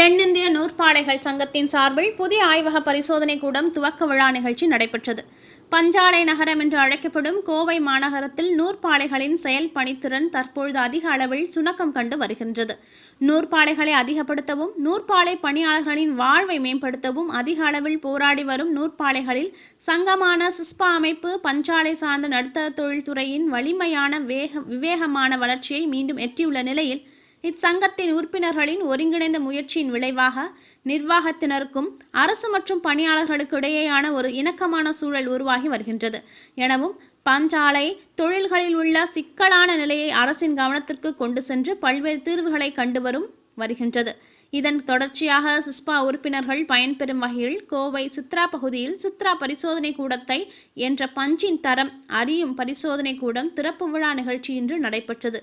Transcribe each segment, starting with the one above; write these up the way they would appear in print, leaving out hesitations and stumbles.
தென்னிந்திய நூற்பாலைகள் சங்கத்தின் சார்பில் புதிய ஆய்வக பரிசோதனை கூடம் துவக்க விழா நிகழ்ச்சி நடைபெற்றது. பஞ்சாலை நகரம் என்று அழைக்கப்படும் கோவை மாநகரத்தில் நூற்பாலைகளின் செயல் பணித்திறன் தற்பொழுது அதிக அளவில் சுணக்கம் கண்டு வருகின்றது. நூற்பாலைகளை அதிகப்படுத்தவும் நூற்பாலை பணியாளர்களின் வாழ்வை மேம்படுத்தவும் அதிக அளவில் போராடி வரும் நூற்பாலைகளில் சங்கமான சிஸ்பா அமைப்பு பஞ்சாலை சார்ந்த நடுத்தர தொழில்துறையின் வலிமையான விவேகமான வளர்ச்சியை மீண்டும் எட்டியுள்ள நிலையில் இச்சங்கத்தின் உறுப்பினர்களின் ஒருங்கிணைந்த முயற்சியின் விளைவாக நிர்வாகத்தினருக்கும் அரசு மற்றும் பணியாளர்களுக்கு இடையேயான ஒரு இணக்கமான சூழல் உருவாகி வருகின்றது எனவும் பஞ்சாலை தொழில்களில் உள்ள சிக்கலான நிலையை அரசின் கவனத்திற்கு கொண்டு சென்று பல்வேறு தீர்வுகளை கண்டு வருகின்றது. இதன் தொடர்ச்சியாக சிஸ்பா உறுப்பினர்கள் பயன்பெறும் வகையில் கோவை சித்ரா பகுதியில் சித்ரா பரிசோதனை கூடத்தை என்ற பஞ்சின் தரம் அறியும் பரிசோதனை கூடம் திறப்பு விழா நிகழ்ச்சி இன்று நடைபெற்றது.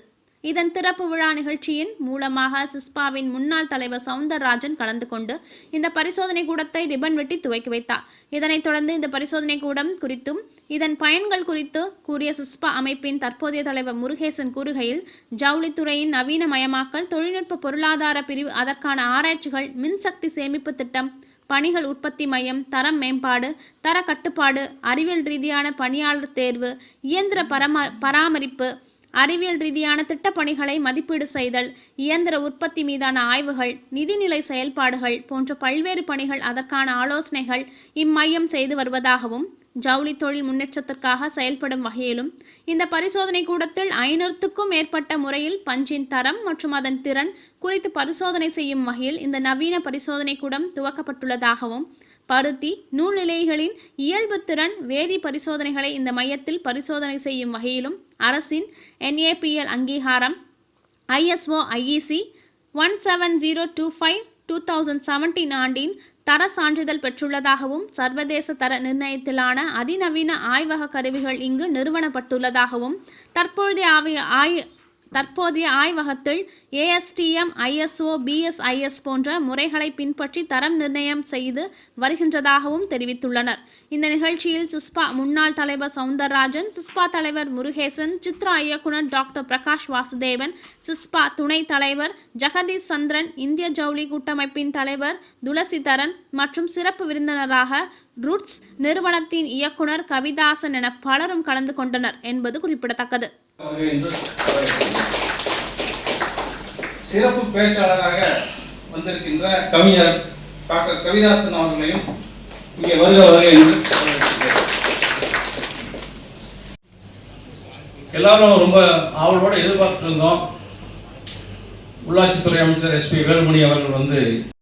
இதன் திறப்பு விழா நிகழ்ச்சியின் மூலமாக சிஸ்பாவின் முன்னாள் தலைவர் சவுந்தரராஜன் கலந்து கொண்டு இந்த பரிசோதனை கூடத்தை ரிப்பன் வெட்டி துவக்கி வைத்தார். இதனைத் தொடர்ந்து இந்த பரிசோதனை கூடம் குறித்தும் இதன் பயன்கள் குறித்து கூறிய சிஸ்பா அமைப்பின் தற்போதைய தலைவர் முருகேசன் கூறுகையில், ஜவுளித்துறையின் நவீனமயமாக்கல், தொழில்நுட்ப பொருளாதார பிரிவு, அதற்கான ஆராய்ச்சிகள், மின்சக்தி சேமிப்பு திட்டம், பணிகள் உற்பத்தி மையம், தரம் மேம்பாடு, தர கட்டுப்பாடு, அறிவியல் ரீதியான பணியாளர் தேர்வு, இயந்திர பராமரிப்பு, அறிவியல் ரீதியான திட்டப்பணிகளை மதிப்பீடு செய்தல், இயந்திர உற்பத்தி மீதான ஆய்வுகள், நிதிநிலை செயல்பாடுகள் போன்ற பல்வேறு பணிகள், அதற்கான ஆலோசனைகள் இம்மையம் செய்து வருவதாகவும், ஜவுளி தொழில் முன்னேற்றத்திற்காக செயல்படும் வகையிலும் இந்த பரிசோதனை கூடத்தில் 500க்கும் மேற்பட்ட முறையில் பஞ்சின் தரம் மற்றும் அதன் திறன் குறித்து பரிசோதனை செய்யும் வகையில் இந்த நவீன பரிசோதனை கூடம் துவக்கப்பட்டுள்ளதாகவும், பருத்தி நூல் நிலைகளின் இயல்பு திறன் வேதி பரிசோதனைகளை இந்த மையத்தில் பரிசோதனை செய்யும் வகையிலும் அரசின் NAPL அங்கீகாரம் ISO IEC 17025/2017 ஆண்டின் தர சான்றிதழ் பெற்றுள்ளதாகவும், சர்வதேச தர நிர்ணயத்திலான அதிநவீன ஆய்வக கருவிகள் இங்கு நிறுவனப்பட்டுள்ளதாகவும், தற்போதைய ஆய்வகத்தில் ASTM ISO BSIS போன்ற முறைகளை பின்பற்றி தரம் நிர்ணயம் செய்து வருகின்றதாகவும் தெரிவித்துள்ளனர். இந்த நிகழ்ச்சியில் சிஸ்பா முன்னாள் தலைவர் சவுந்தரராஜன், சிஸ்பா தலைவர் முருகேசன், சித்ரா இயக்குனர் டாக்டர் பிரகாஷ் வாசுதேவன், சிஸ்பா துணைத் தலைவர் ஜெகதீஷ் சந்திரன், இந்திய ஜவுளி கூட்டமைப்பின் தலைவர் துளசிதரன் மற்றும் சிறப்பு விருந்தினராக ரூட்ஸ் நிறுவனத்தின் இயக்குனர் கவிதாசன் என பலரும் கலந்து கொண்டனர் என்பது குறிப்பிடத்தக்கது. சிறப்பு பேச்சாளராக வந்திருக்கின்ற கவிஞர் டாக்டர் கவிதாசன் அவர்களையும் இங்கே வருக என்று எல்லாரும் ரொம்ப ஆவலோடு எதிர்பார்த்து இருந்தோம். உள்ளாட்சித்துறை அமைச்சர் SP வேலுமணி அவர்கள்